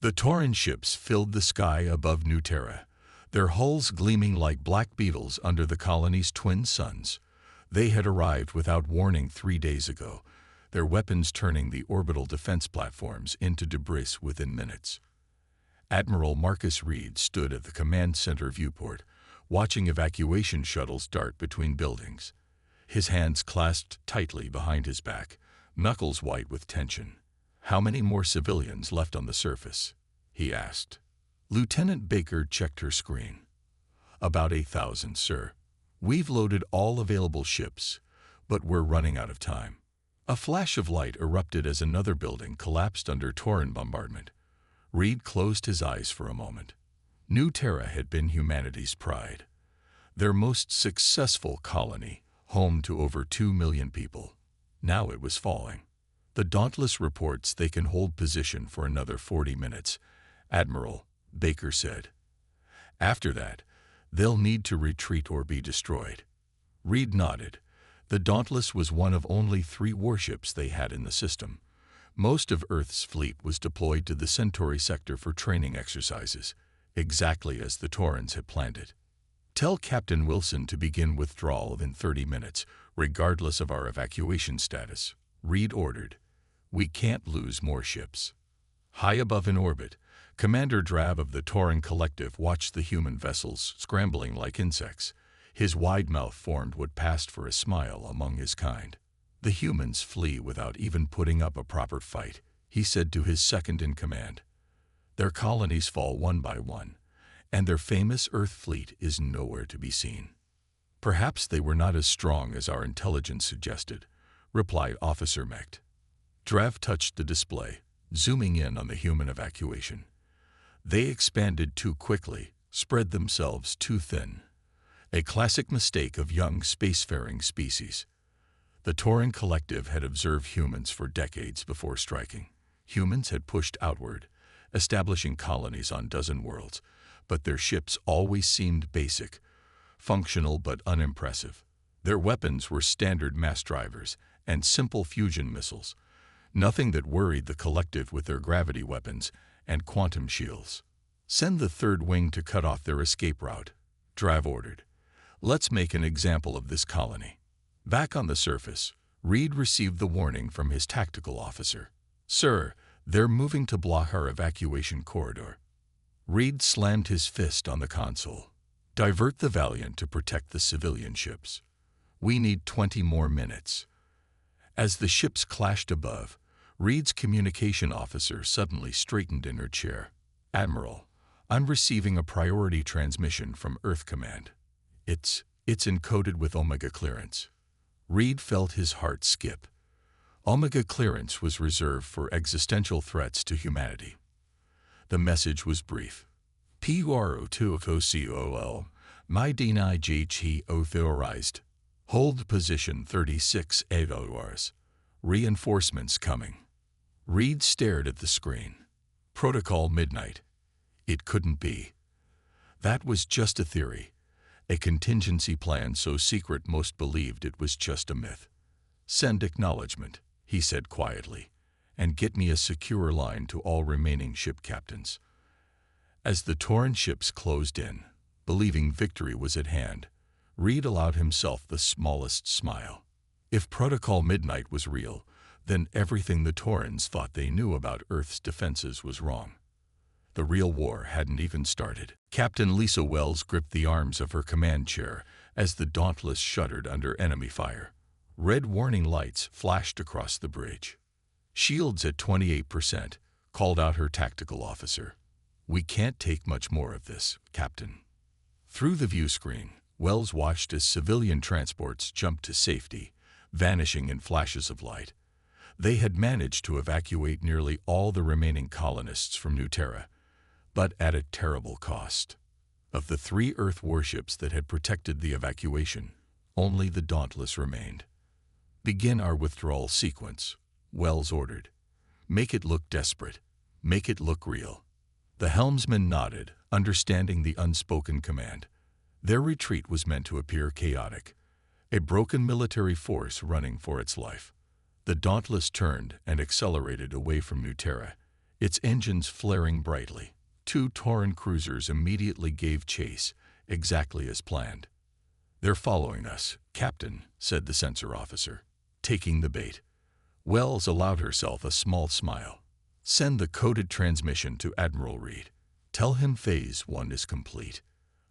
The Tauran ships filled the sky above New Terra, their hulls gleaming like black beetles under the colony's twin suns. They had arrived without warning 3 days ago, their weapons turning the orbital defense platforms into debris within minutes. Admiral Marcus Reed stood at the command center viewport, watching evacuation shuttles dart between buildings. His hands clasped tightly behind his back, knuckles white with tension. "How many more civilians left on the surface?" he asked. Lieutenant Baker checked her screen. "About 8,000, sir. We've loaded all available ships, but we're running out of time." A flash of light erupted as another building collapsed under Tauran bombardment. Reed closed his eyes for a moment. New Terra had been humanity's pride, their most successful colony, home to over 2 million people. Now it was falling. "The Dauntless reports they can hold position for another 40 minutes, Admiral," Baker said. "After that, they'll need to retreat or be destroyed." Reed nodded. The Dauntless was one of only 3 warships they had in the system. Most of Earth's fleet was deployed to the Centauri sector for training exercises, exactly as the Taurans had planned it. "Tell Captain Wilson to begin withdrawal in 30 minutes, regardless of our evacuation status," Reed ordered. "We can't lose more ships." High above in orbit, Commander Drav of the Tauran Collective watched the human vessels scrambling like insects. His wide mouth formed what passed for a smile among his kind. "The humans flee without even putting up a proper fight," he said to his second-in-command. "Their colonies fall one by one, and their famous Earth fleet is nowhere to be seen." "Perhaps they were not as strong as our intelligence suggested," replied Officer Mecht. Drav touched the display, zooming in on the human evacuation. "They expanded too quickly, spread themselves too thin. A classic mistake of young spacefaring species." The Tauran Collective had observed humans for decades before striking. Humans had pushed outward, establishing colonies on dozen worlds, but their ships always seemed basic, functional but unimpressive. Their weapons were standard mass drivers and simple fusion missiles, nothing that worried the Collective with their gravity weapons and quantum shields. "Send the third wing to cut off their escape route," Drav ordered. "Let's make an example of this colony." Back on the surface, Reed received the warning from his tactical officer. "Sir, they're moving to block our evacuation corridor." Reed slammed his fist on the console. "Divert the Valiant to protect the civilian ships. We need 20 more minutes." As the ships clashed above, Reed's communication officer suddenly straightened in her chair. "Admiral, I'm receiving a priority transmission from Earth Command. It's encoded with Omega clearance." Reed felt his heart skip. Omega clearance was reserved for existential threats to humanity. The message was brief. "PURO2COL, my DNIGH authorized. Hold position 36 hours. Reinforcements coming." Reed stared at the screen. Protocol Midnight. It couldn't be. That was just a theory. A contingency plan so secret most believed it was just a myth. "Send acknowledgement," he said quietly, "and get me a secure line to all remaining ship captains." As the Tauran ships closed in, believing victory was at hand, Reed allowed himself the smallest smile. If Protocol Midnight was real, then everything the Taurans thought they knew about Earth's defenses was wrong. The real war hadn't even started. Captain Lisa Wells gripped the arms of her command chair as the Dauntless shuddered under enemy fire. Red warning lights flashed across the bridge. "Shields at 28%, called out her tactical officer. "We can't take much more of this, Captain." Through the view screen, Wells watched as civilian transports jumped to safety, vanishing in flashes of light. They had managed to evacuate nearly all the remaining colonists from New Terra, but at a terrible cost. Of the 3 Earth warships that had protected the evacuation, only the Dauntless remained. "Begin our withdrawal sequence," Wells ordered. "Make it look desperate. Make it look real." The helmsman nodded, understanding the unspoken command. Their retreat was meant to appear chaotic, a broken military force running for its life. The Dauntless turned and accelerated away from New Terra, its engines flaring brightly. Two Tauran cruisers immediately gave chase, exactly as planned. "They're following us, Captain," said the sensor officer, taking the bait. Wells allowed herself a small smile. "Send the coded transmission to Admiral Reed. Tell him Phase 1 is complete."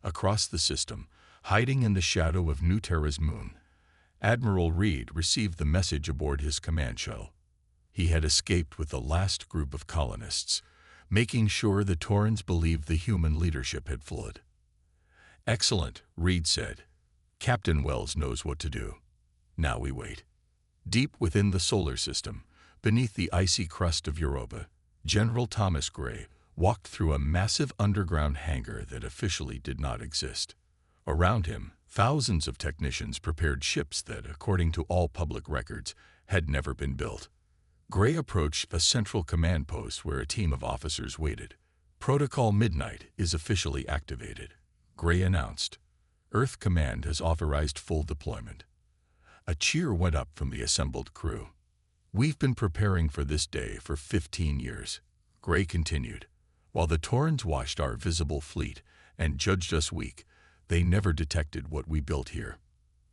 Across the system, hiding in the shadow of New Terra's moon, Admiral Reed received the message aboard his command shuttle. He had escaped with the last group of colonists, making sure the Taurans believed the human leadership had fled. "Excellent," Reed said. "Captain Wells knows what to do. Now we wait." Deep within the solar system, beneath the icy crust of Europa, General Thomas Gray walked through a massive underground hangar that officially did not exist. Around him, thousands of technicians prepared ships that, according to all public records, had never been built. Gray approached a central command post where a team of officers waited. "Protocol Midnight is officially activated," Gray announced. "Earth Command has authorized full deployment." A cheer went up from the assembled crew. "We've been preparing for this day for 15 years, Gray continued. "While the Taurans watched our visible fleet and judged us weak, they never detected what we built here."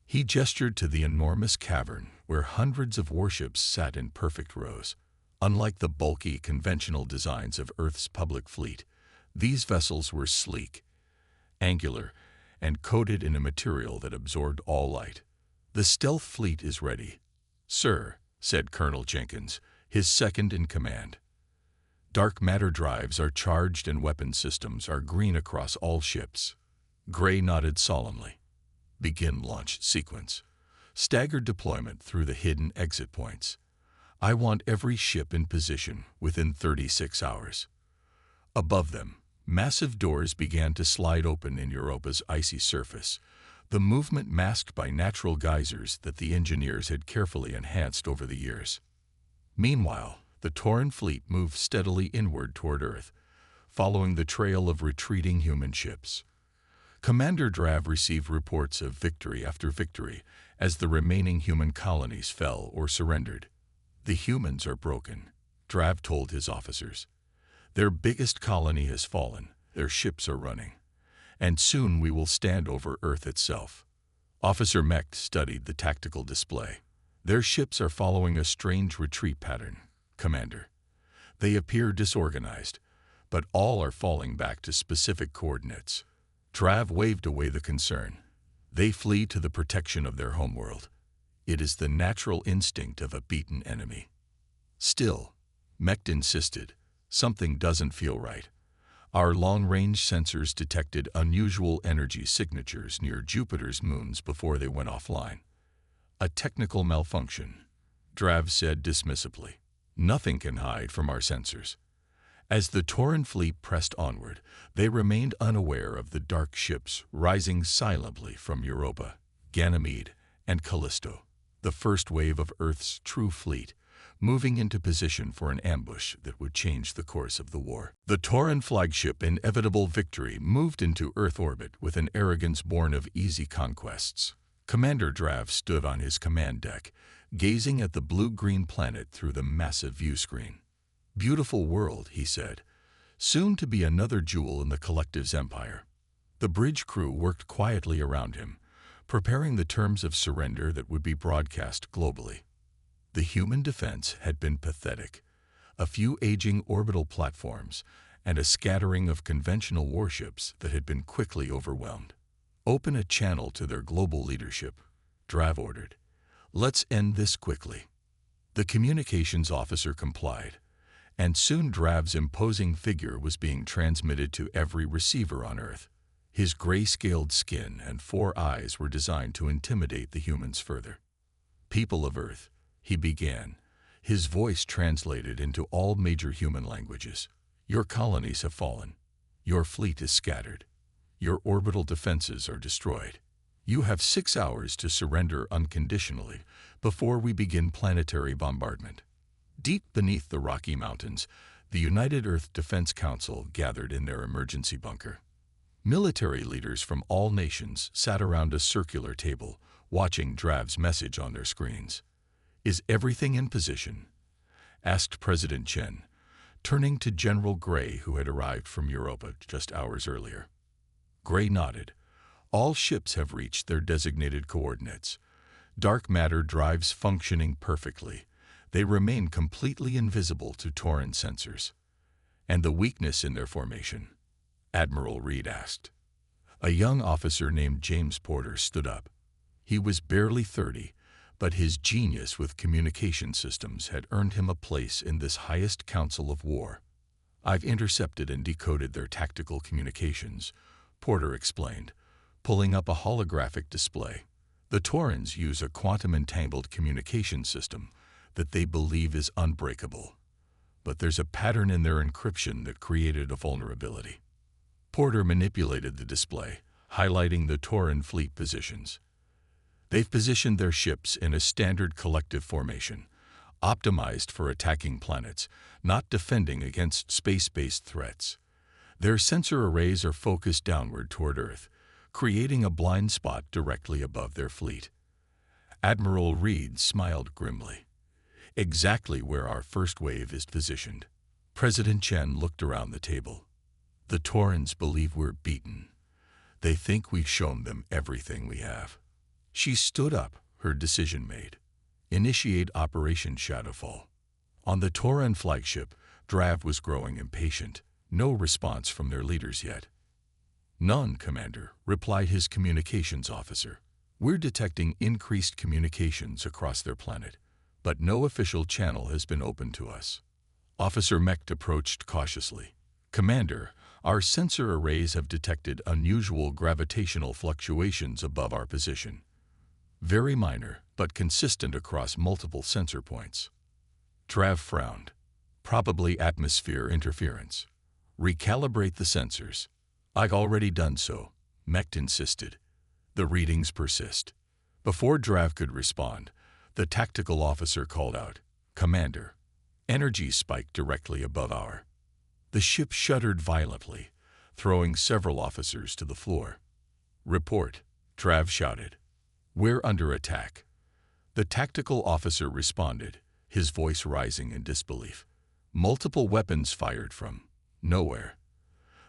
He gestured to the enormous cavern where hundreds of warships sat in perfect rows. Unlike the bulky, conventional designs of Earth's public fleet, these vessels were sleek, angular, and coated in a material that absorbed all light. "The stealth fleet is ready, sir," said Colonel Jenkins, his second in command. "Dark matter drives are charged and weapon systems are green across all ships." Gray nodded solemnly. "Begin launch sequence. Staggered deployment through the hidden exit points. I want every ship in position within 36 hours." Above them, massive doors began to slide open in Europa's icy surface, the movement masked by natural geysers that the engineers had carefully enhanced over the years. Meanwhile, the Tauran fleet moved steadily inward toward Earth, following the trail of retreating human ships. Commander Drav received reports of victory after victory as the remaining human colonies fell or surrendered. "The humans are broken," Drav told his officers. "Their biggest colony has fallen, their ships are running, and soon we will stand over Earth itself." Officer Mech studied the tactical display. "Their ships are following a strange retreat pattern, Commander. They appear disorganized, but all are falling back to specific coordinates." Drav waved away the concern. "They flee to the protection of their homeworld. It is the natural instinct of a beaten enemy." "Still," Mech insisted, "something doesn't feel right. Our long-range sensors detected unusual energy signatures near Jupiter's moons before they went offline." "A technical malfunction," Drav said dismissively. "Nothing can hide from our sensors." As the Tauran fleet pressed onward, they remained unaware of the dark ships rising silently from Europa, Ganymede, and Callisto, the first wave of Earth's true fleet, moving into position for an ambush that would change the course of the war. The Tauran flagship Inevitable Victory moved into Earth orbit with an arrogance born of easy conquests. Commander Drav stood on his command deck, gazing at the blue-green planet through the massive view screen. "Beautiful world," he said, "soon to be another jewel in the collective's empire." The bridge crew worked quietly around him, preparing the terms of surrender that would be broadcast globally. The human defense had been pathetic. A few aging orbital platforms and a scattering of conventional warships that had been quickly overwhelmed. "Open a channel to their global leadership," Drav ordered. "Let's end this quickly." The communications officer complied, and soon Drav's imposing figure was being transmitted to every receiver on Earth. His gray-scaled skin and 4 eyes were designed to intimidate the humans further. "People of Earth," he began, his voice translated into all major human languages. "Your colonies have fallen. Your fleet is scattered. Your orbital defenses are destroyed. You have 6 hours to surrender unconditionally before we begin planetary bombardment." Deep beneath the Rocky Mountains, the United Earth Defense Council gathered in their emergency bunker. Military leaders from all nations sat around a circular table, watching Drav's message on their screens. "Is everything in position?" asked President Chen, turning to General Gray, who had arrived from Europa just hours earlier. Gray nodded. All ships have reached their designated coordinates. Dark matter drives functioning perfectly. They remain completely invisible to Tauren sensors. And the weakness in their formation? Admiral Reed asked. A young officer named James Porter stood up. He was barely 30, but his genius with communication systems had earned him a place in this highest council of war. I've intercepted and decoded their tactical communications, Porter explained, pulling up a holographic display. The Taurens use a quantum-entangled communication system that they believe is unbreakable. But there's a pattern in their encryption that created a vulnerability. Porter manipulated the display, highlighting the Tauren fleet positions. They've positioned their ships in a standard collective formation, optimized for attacking planets, not defending against space-based threats. Their sensor arrays are focused downward toward Earth, creating a blind spot directly above their fleet. Admiral Reed smiled grimly. Exactly where our first wave is positioned. President Chen looked around the table. The Taurens believe we're beaten. They think we've shown them everything we have. She stood up, her decision made. Initiate Operation Shadowfall. On the Tauren flagship, Drav was growing impatient. No response from their leaders yet. None, Commander, replied his communications officer. We're detecting increased communications across their planet, but no official channel has been opened to us. Officer Mecht approached cautiously. Commander, our sensor arrays have detected unusual gravitational fluctuations above our position. Very minor, but consistent across multiple sensor points. Trav frowned. Probably atmosphere interference. Recalibrate the sensors. I've already done so, Mecht insisted. The readings persist. Before Drav could respond, the tactical officer called out, Commander, energy spiked directly above our. The ship shuddered violently, throwing several officers to the floor. Report, Trav shouted. We're under attack. The tactical officer responded, his voice rising in disbelief. Multiple weapons fired from nowhere.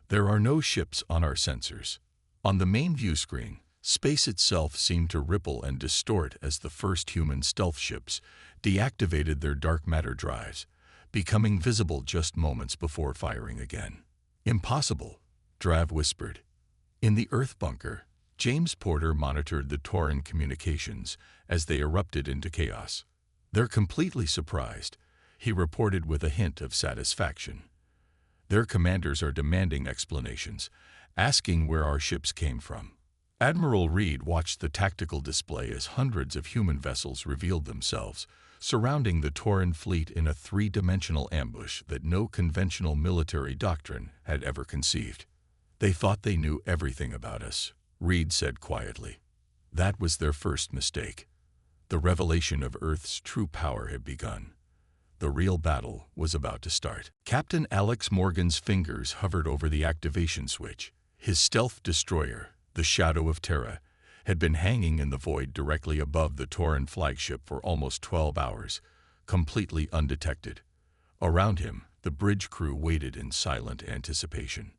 There are no ships on our sensors. On the main view screen, space itself seemed to ripple and distort as the first human stealth ships deactivated their dark matter drives, becoming visible just moments before firing again. Impossible, Drav whispered. In the Earth bunker, James Porter monitored the Tauren communications as they erupted into chaos. They're completely surprised, he reported with a hint of satisfaction. Their commanders are demanding explanations, asking where our ships came from. Admiral Reed watched the tactical display as hundreds of human vessels revealed themselves, surrounding the Tauren fleet in a three-dimensional ambush that no conventional military doctrine had ever conceived. They thought they knew everything about us, Reed said quietly. That was their first mistake. The revelation of Earth's true power had begun. The real battle was about to start. Captain Alex Morgan's fingers hovered over the activation switch. His stealth destroyer, the Shadow of Terra, had been hanging in the void directly above the Tauren flagship for almost 12 hours, completely undetected. Around him, the bridge crew waited in silent anticipation.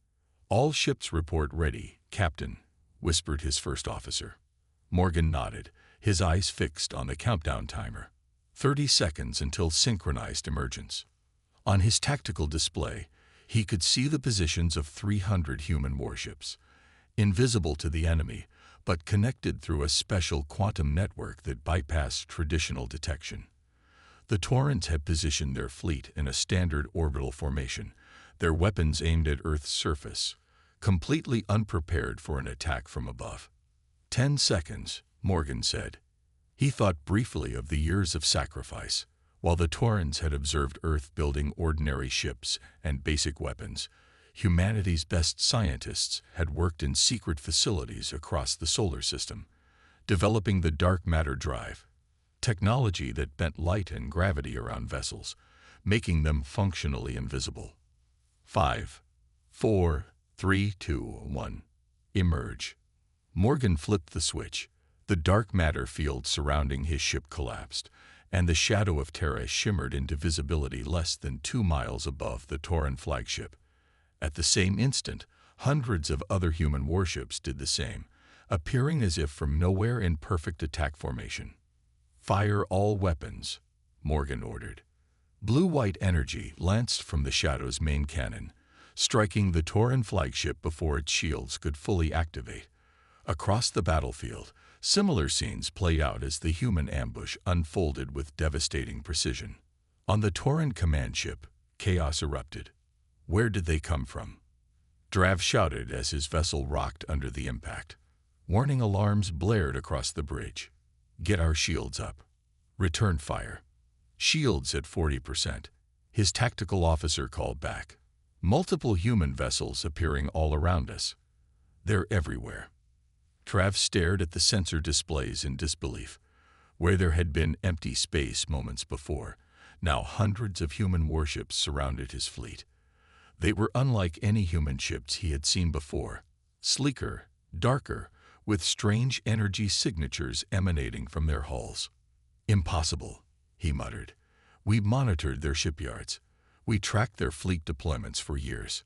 All ships report ready, Captain, whispered his first officer. Morgan nodded, his eyes fixed on the countdown timer. 30 seconds until synchronized emergence. On his tactical display, he could see the positions of 300 human warships, invisible to the enemy, but connected through a special quantum network that bypassed traditional detection. The Taurens had positioned their fleet in a standard orbital formation, their weapons aimed at Earth's surface, completely unprepared for an attack from above. 10 seconds, Morgan said. He thought briefly of the years of sacrifice. While the Taurens had observed Earth building ordinary ships and basic weapons, humanity's best scientists had worked in secret facilities across the solar system, developing the dark matter drive, technology that bent light and gravity around vessels, making them functionally invisible. 5, 4, 3, 2, 1. Emerge. Morgan flipped the switch. The dark matter field surrounding his ship collapsed, and the shadow of Terra shimmered into visibility less than 2 miles above the Tauran flagship. At the same instant, hundreds of other human warships did the same, appearing as if from nowhere in perfect attack formation. "Fire all weapons," Morgan ordered. Blue-white energy lanced from the Shadow's main cannon, striking the Tauran flagship before its shields could fully activate. Across the battlefield, similar scenes played out as the human ambush unfolded with devastating precision. On the Tauran command ship, chaos erupted. Where did they come from? Drav shouted as his vessel rocked under the impact. Warning alarms blared across the bridge. "Get our shields up. Return fire." "Shields at 40%. His tactical officer called back. Multiple human vessels appearing all around us. They're everywhere. Trav stared at the sensor displays in disbelief. Where there had been empty space moments before, now hundreds of human warships surrounded his fleet. They were unlike any human ships he had seen before. Sleeker, darker, with strange energy signatures emanating from their hulls. "Impossible," he muttered. "We monitored their shipyards. We tracked their fleet deployments for years."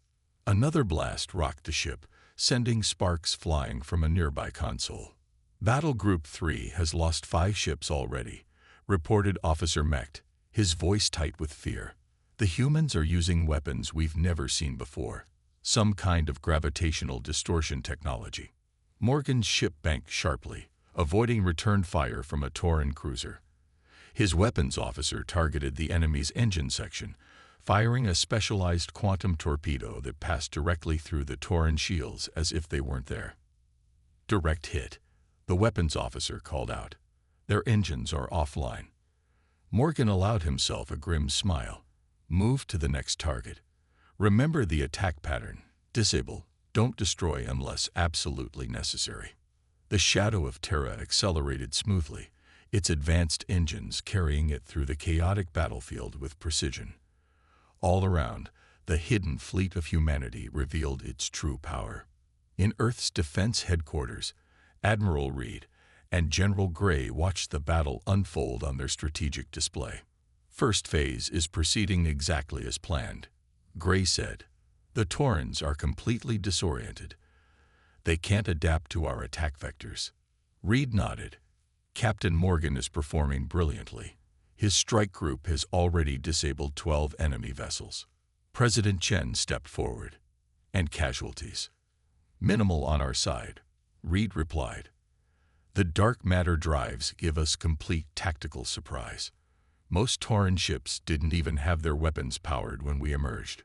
Another blast rocked the ship, sending sparks flying from a nearby console. "Battle Group 3 has lost 5 ships already," reported Officer Mecht, his voice tight with fear. "The humans are using weapons we've never seen before. Some kind of gravitational distortion technology." Morgan's ship banked sharply, avoiding return fire from a Tauran cruiser. His weapons officer targeted the enemy's engine section, firing a specialized quantum torpedo that passed directly through the Tauran shields as if they weren't there. "Direct hit," the weapons officer called out. "Their engines are offline." Morgan allowed himself a grim smile. "Move to the next target. Remember the attack pattern. Disable, don't destroy unless absolutely necessary." The shadow of Terra accelerated smoothly, its advanced engines carrying it through the chaotic battlefield with precision. All around, the hidden fleet of humanity revealed its true power. In Earth's defense headquarters, Admiral Reed and General Gray watched the battle unfold on their strategic display. "First phase is proceeding exactly as planned," Gray said. "The Taurans are completely disoriented. They can't adapt to our attack vectors." Reed nodded. "Captain Morgan is performing brilliantly. His strike group has already disabled 12 enemy vessels." President Chen stepped forward. "And casualties?" "Minimal on our side," Reed replied. "The dark matter drives give us complete tactical surprise. Most Tauran ships didn't even have their weapons powered when we emerged."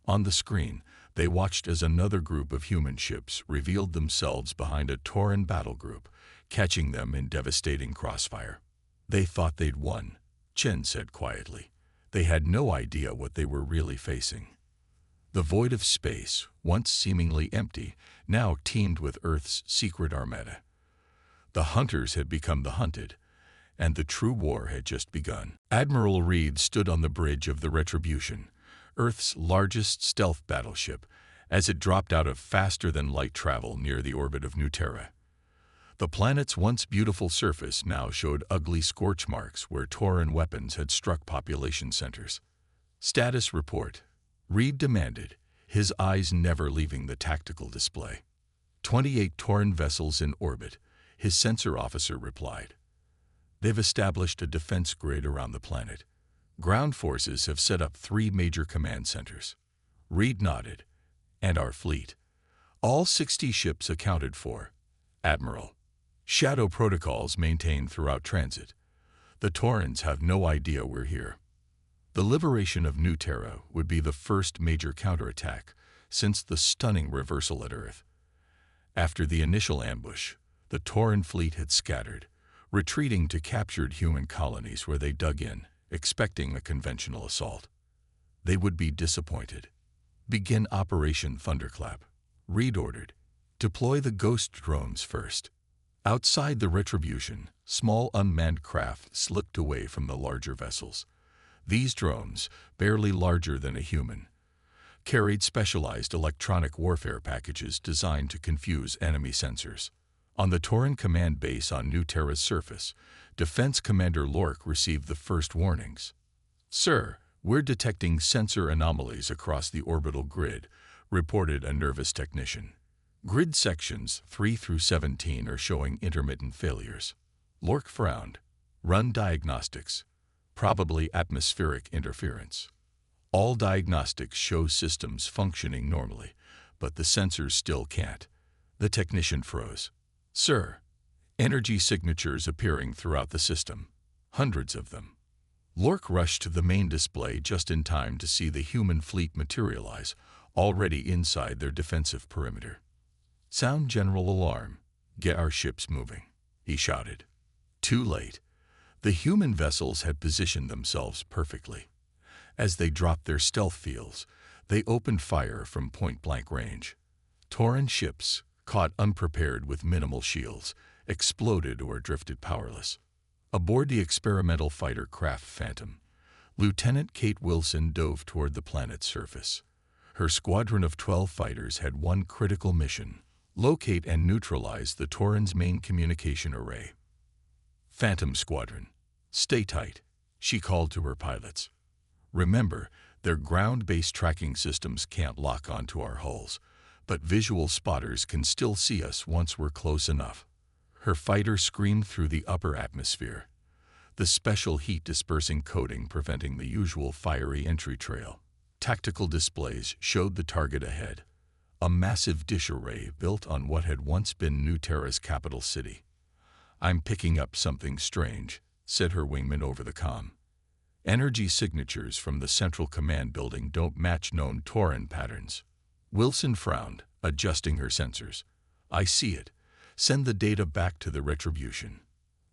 On the screen, they watched as another group of human ships revealed themselves behind a Tauran battle group, catching them in devastating crossfire. "They thought they'd won," Chen said quietly. "They had no idea what they were really facing." The void of space, once seemingly empty, now teemed with Earth's secret armada. The hunters had become the hunted, and the true war had just begun. Admiral Reed stood on the bridge of the Retribution, Earth's largest stealth battleship, as it dropped out of faster-than-light travel near the orbit of New Terra. The planet's once beautiful surface now showed ugly scorch marks where Tauran weapons had struck population centers. "Status report," Reed demanded, his eyes never leaving the tactical display. 28 Tauran vessels in orbit," his sensor officer replied. "They've established a defense grid around the planet. Ground forces have set up 3 major command centers." Reed nodded. "And our fleet. All 60 ships accounted for, Admiral. Shadow protocols maintained throughout transit. The Taurans have no idea we're here." The liberation of New Terra would be the first major counterattack since the stunning reversal at Earth. After the initial ambush, the Tauran fleet had scattered, retreating to captured human colonies where they dug in, expecting a conventional assault. They would be disappointed. "Begin Operation Thunderclap," Reed ordered. "Deploy the ghost drones first." Outside the Retribution, small unmanned craft slipped away from the larger vessels. These drones, barely larger than a human, carried specialized electronic warfare packages designed to confuse enemy sensors. On the Tauren command base on New Terra's surface, Defense Commander Lork received the first warnings. "Sir, we're detecting sensor anomalies across the orbital grid," reported a nervous technician. "Grid sections 3 through 17 are showing intermittent failures." Lork frowned. "Run diagnostics. Probably atmospheric interference." All diagnostics show systems functioning normally, but the sensors still can't. The technician froze. "Sir, energy signatures appearing throughout the system. Hundreds of them." Lork rushed to the main display just in time to see the human fleet materialize, already inside their defensive perimeter. "Sound general alarm. Get our ships moving," he shouted. Too late. The human vessels had positioned themselves perfectly. As they dropped their stealth fields, they opened fire from point-blank range. Tauren ships, caught unprepared with minimal shields, exploded or drifted powerless. Aboard the experimental fighter craft Phantom, Lieutenant Kate Wilson dove toward the planet's surface. Her squadron of 12 fighters had one critical mission: locate and neutralize the Tauren's main communication array. "Phantom Squadron, stay tight," she called to her pilots. "Remember, their ground-based tracking systems can't lock onto our hulls, but visual spotters can still see us once we're close enough." Her fighter screamed through the upper atmosphere, the special heat-dispersing coating preventing the usual fiery entry trail. Tactical displays showed the target ahead, a massive dish array built on what had once been New Terra's capital city. "I'm picking up something strange," said her wingman over the comm. "Energy signatures from the central command building don't match known Tauren patterns." Wilson frowned, adjusting her sensors. "I see it. Send the data back to the Retribution."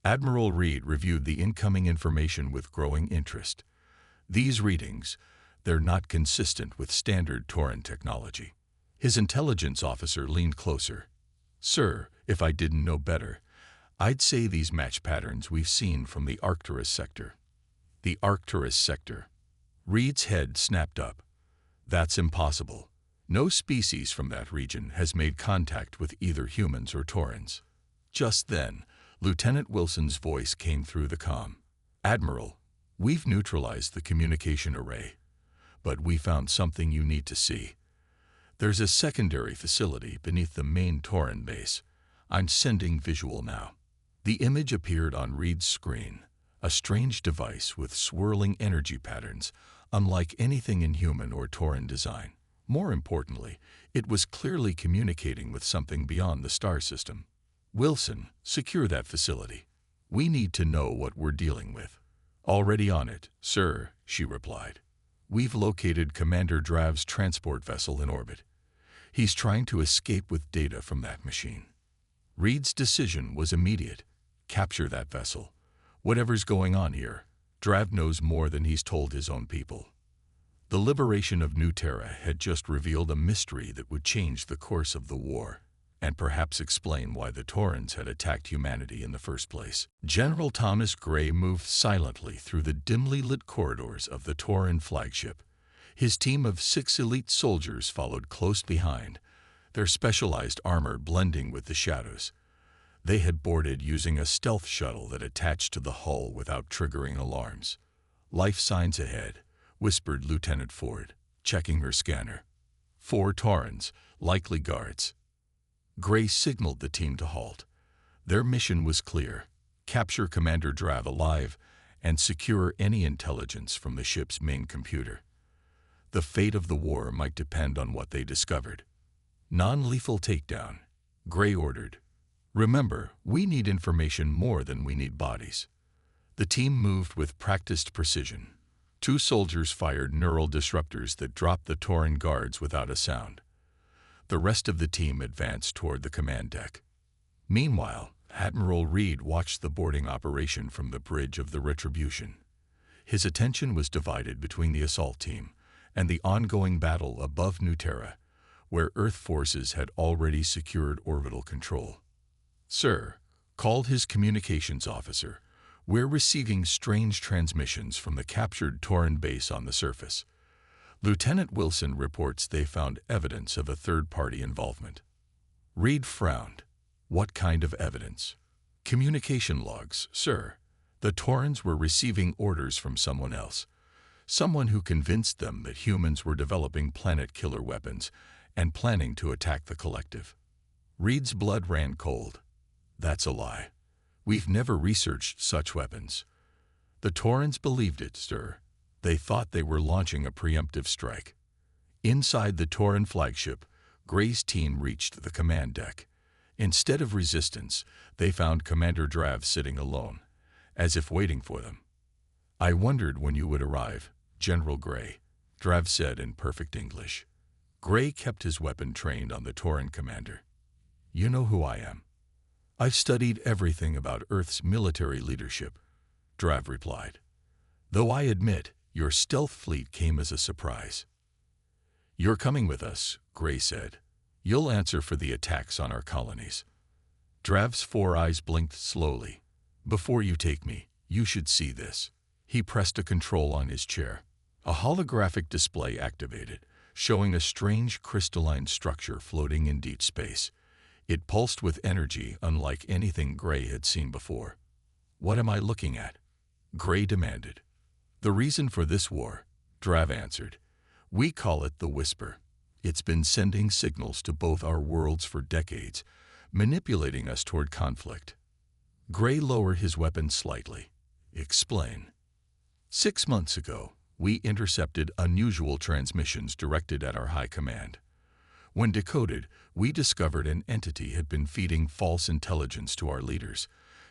Admiral Reed reviewed the incoming information with growing interest. "These readings, they're not consistent with standard Tauren technology." His intelligence officer leaned closer. "Sir, if I didn't know better, I'd say these match patterns we've seen from the Arcturus sector." "The Arcturus sector." Reed's head snapped up. "That's impossible. No species from that region has made contact with either humans or Taurens." Just then, Lieutenant Wilson's voice came through the comm. "Admiral, we've neutralized the communication array, but we found something you need to see. There's a secondary facility beneath the main Tauren base. I'm sending visual now." The image appeared on Reed's screen, a strange device with swirling energy patterns, unlike anything in human or Tauren design. More importantly, it was clearly communicating with something beyond the star system. "Wilson, secure that facility. We need to know what we're dealing with." "Already on it, sir," she replied. "We've located Commander Drav's transport vessel in orbit. He's trying to escape with data from that machine." Reed's decision was immediate. Capture that vessel. Whatever's going on here, Drav knows more than he's told his own people. The liberation of New Terra had just revealed a mystery that would change the course of the war, and perhaps explain why the Taurens had attacked humanity in the first place. General Thomas Gray moved silently through the dimly lit corridors of the Tauren flagship. His team of 6 elite soldiers followed close behind, their specialized armor blending with the shadows. They had boarded using a stealth shuttle that attached to the hull without triggering alarms. "Life signs ahead," whispered Lieutenant Ford, checking her scanner. 4 Taurens, likely guards. Gray signaled the team to halt. Their mission was clear: capture Commander Drav alive and secure any intelligence from the ship's main computer. The fate of the war might depend on what they discovered. "Non-lethal takedown," Gray ordered. "Remember, we need information more than we need bodies." The team moved with practiced precision. 2 soldiers fired neural disruptors that dropped the Tauren guards without a sound. The rest of the team advanced toward the command deck. Meanwhile, Admiral Reed watched the boarding operation from the bridge of the Retribution. His attention was divided between the assault team and the ongoing battle above New Terra, where Earth forces had already secured orbital control. "Sir," called his communications officer, "we're receiving strange transmissions from the captured Tauren base on the surface. Lieutenant Wilson reports they found evidence of a third-party involvement." Reed frowned. What kind of evidence? Communication logs, sir. The Taurans were receiving orders from someone else. Someone who convinced them that humans were developing planet-killer weapons and planning to attack the collective. Reed's blood ran cold. That's a lie. We've never researched such weapons. The Taurans believed it, sir. They thought they were launching a preemptive strike. Inside the Tauran flagship, Gray's team reached the command deck. Instead of resistance, they found Commander Drav sitting alone, as if waiting for them. I wondered when you would arrive, General Gray, Drav said in perfect English. Gray kept his weapon trained on the Tauran commander. You know who I am. I've studied everything about Earth's military leadership, Drav replied. Though I admit, your stealth fleet came as a surprise. You're coming with us, Gray said. You'll answer for the attacks on our colonies. Drav's 4 eyes blinked slowly. Before you take me, you should see this. He pressed a control on his chair. A holographic display activated, showing a strange crystalline structure floating in deep space. It pulsed with energy unlike anything Gray had seen before. What am I looking at? Gray demanded. The reason for this war, Drav answered. We call it the Whisper. It's been sending signals to both our worlds for decades, manipulating us toward conflict. Gray lowered his weapon slightly. Explain. 6 months ago, we intercepted unusual transmissions directed at our high command. When decoded, we discovered an entity had been feeding false intelligence to our leaders,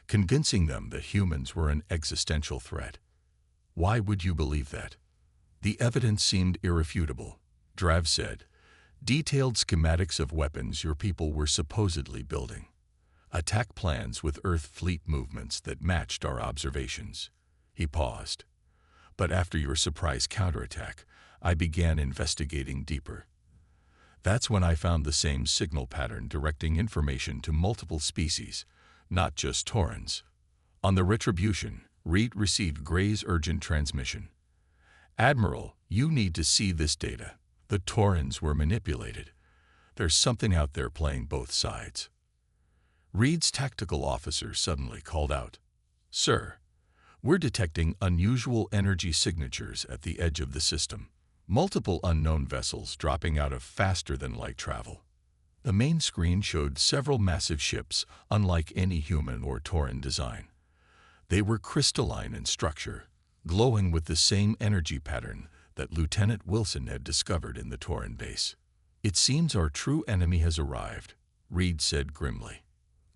convincing them that humans were an existential threat. Why would you believe that? The evidence seemed irrefutable, Drav said. Detailed schematics of weapons your people were supposedly building. Attack plans with Earth fleet movements that matched our observations. He paused. But after your surprise counterattack, I began investigating deeper. That's when I found the same signal pattern directing information to multiple species, not just Taurans. On the Retribution, Reed received Gray's urgent transmission. Admiral, you need to see this data. The Taurans were manipulated. There's something out there playing both sides. Reed's tactical officer suddenly called out, Sir, we're detecting unusual energy signatures at the edge of the system. Multiple unknown vessels dropping out of faster-than-light travel. The main screen showed several massive ships, unlike any human or Tauran design. They were crystalline in structure, glowing with the same energy pattern that Lieutenant Wilson had discovered in the Tauran base. It seems our true enemy has arrived, Reed said grimly.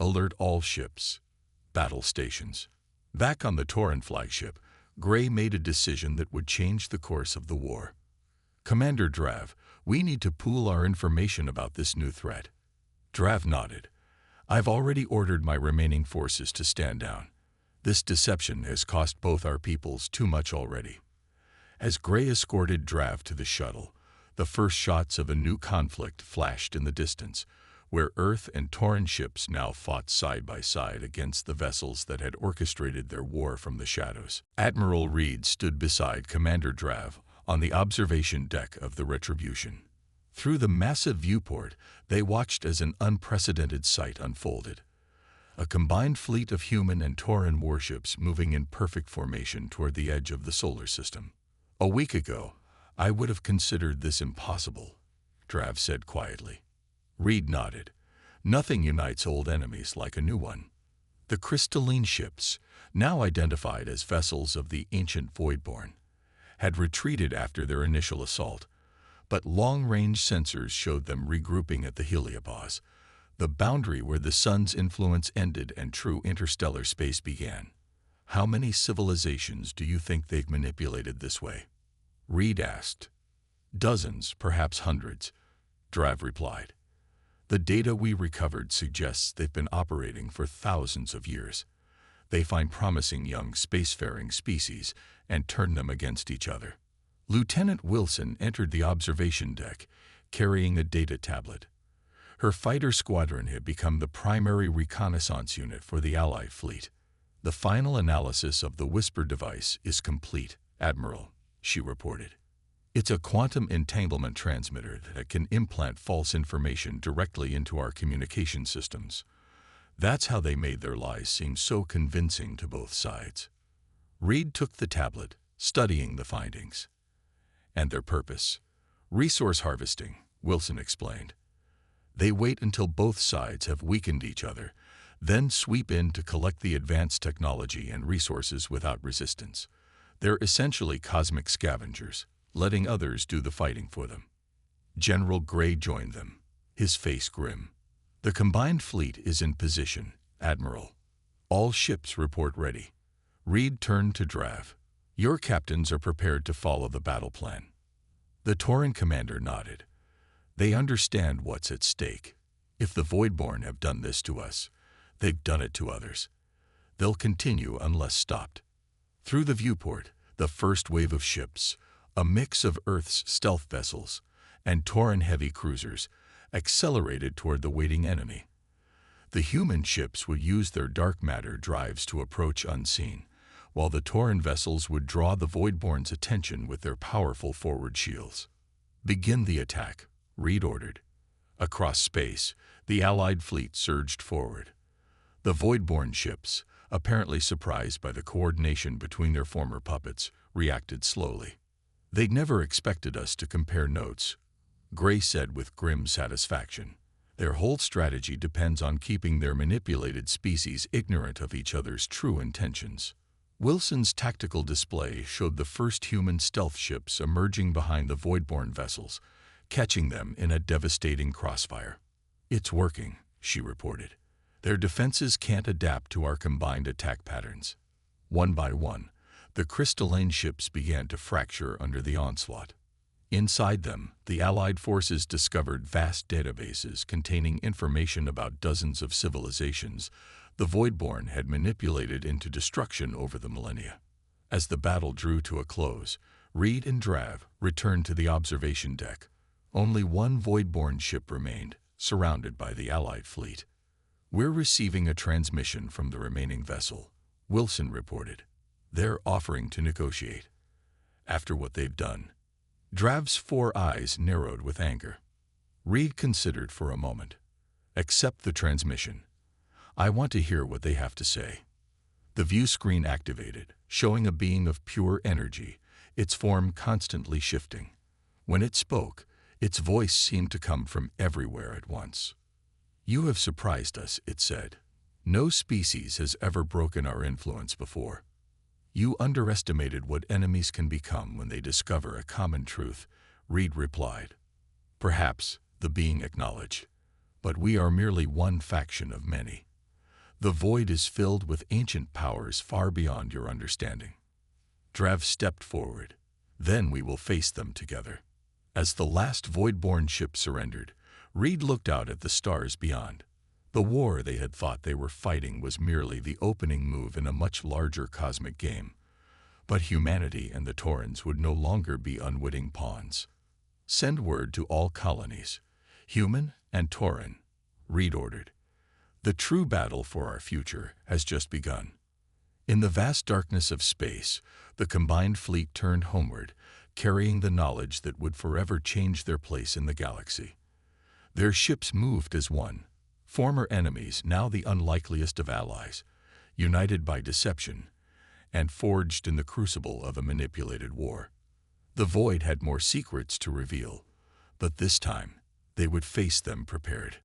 Alert all ships. Battle stations. Back on the Tauran flagship, Gray made a decision that would change the course of the war. Commander Drav, we need to pool our information about this new threat. Drav nodded. I've already ordered my remaining forces to stand down. This deception has cost both our peoples too much already. As Gray escorted Drav to the shuttle, the first shots of a new conflict flashed in the distance, where Earth and Tauran ships now fought side by side against the vessels that had orchestrated their war from the shadows. Admiral Reed stood beside Commander Drav on the observation deck of the Retribution. Through the massive viewport, they watched as an unprecedented sight unfolded. A combined fleet of human and Tauran warships moving in perfect formation toward the edge of the solar system. A week ago, I would have considered this impossible, Drav said quietly. Reed nodded. Nothing unites old enemies like a new one. The crystalline ships, now identified as vessels of the ancient Voidborn, had retreated after their initial assault, but long-range sensors showed them regrouping at the heliopause, the boundary where the sun's influence ended and true interstellar space began. How many civilizations do you think they've manipulated this way? Reed asked. Dozens, perhaps hundreds, Drav replied. The data we recovered suggests they've been operating for thousands of years. They find promising young spacefaring species and turn them against each other. Lieutenant Wilson entered the observation deck, carrying a data tablet. Her fighter squadron had become the primary reconnaissance unit for the Allied fleet. The final analysis of the Whisper device is complete, Admiral, she reported. It's a quantum entanglement transmitter that can implant false information directly into our communication systems. That's how they made their lies seem so convincing to both sides. Reed took the tablet, studying the findings. And their purpose? Resource harvesting, Wilson explained. They wait until both sides have weakened each other, then sweep in to collect the advanced technology and resources without resistance. They're essentially cosmic scavengers, letting others do the fighting for them. General Gray joined them, his face grim. The combined fleet is in position, Admiral. All ships report ready. Reed turned to Drav. Your captains are prepared to follow the battle plan. The Tauran commander nodded. They understand what's at stake. If the Voidborn have done this to us, they've done it to others. They'll continue unless stopped. Through the viewport, the first wave of ships, a mix of Earth's stealth vessels and Tauran heavy cruisers, accelerated toward the waiting enemy. The human ships would use their dark matter drives to approach unseen, while the Tauran vessels would draw the Voidborn's attention with their powerful forward shields. Begin the attack, Reed ordered. Across space, the Allied fleet surged forward. The Voidborn ships, apparently surprised by the coordination between their former puppets, reacted slowly. They'd never expected us to compare notes, Gray said with grim satisfaction. Their whole strategy depends on keeping their manipulated species ignorant of each other's true intentions. Wilson's tactical display showed the first human stealth ships emerging behind the Voidborn vessels, catching them in a devastating crossfire. It's working, she reported. Their defenses can't adapt to our combined attack patterns. One by one, the crystalline ships began to fracture under the onslaught. Inside them, the Allied forces discovered vast databases containing information about dozens of civilizations the Voidborn had manipulated into destruction over the millennia. As the battle drew to a close, Reed and Drav returned to the observation deck. Only one Voidborn ship remained, surrounded by the Allied fleet. We're receiving a transmission from the remaining vessel, Wilson reported. They're offering to negotiate. After what they've done, Drav's 4 eyes narrowed with anger. Reed considered for a moment. Accept the transmission. I want to hear what they have to say. The view screen activated, showing a being of pure energy, its form constantly shifting. When it spoke, its voice seemed to come from everywhere at once. You have surprised us, it said. No species has ever broken our influence before. You underestimated what enemies can become when they discover a common truth, Reed replied. Perhaps, the being acknowledged. But we are merely one faction of many. The void is filled with ancient powers far beyond your understanding. Drav stepped forward. Then we will face them together. As the last Voidborn ship surrendered, Reed looked out at the stars beyond. The war they had thought they were fighting was merely the opening move in a much larger cosmic game. But humanity and the Taurans would no longer be unwitting pawns. Send word to all colonies, human and Tauran, Reed ordered. The true battle for our future has just begun. In the vast darkness of space, the combined fleet turned homeward, carrying the knowledge that would forever change their place in the galaxy. Their ships moved as one. Former enemies, now the unlikeliest of allies, united by deception, and forged in the crucible of a manipulated war. The void had more secrets to reveal, but this time they would face them prepared.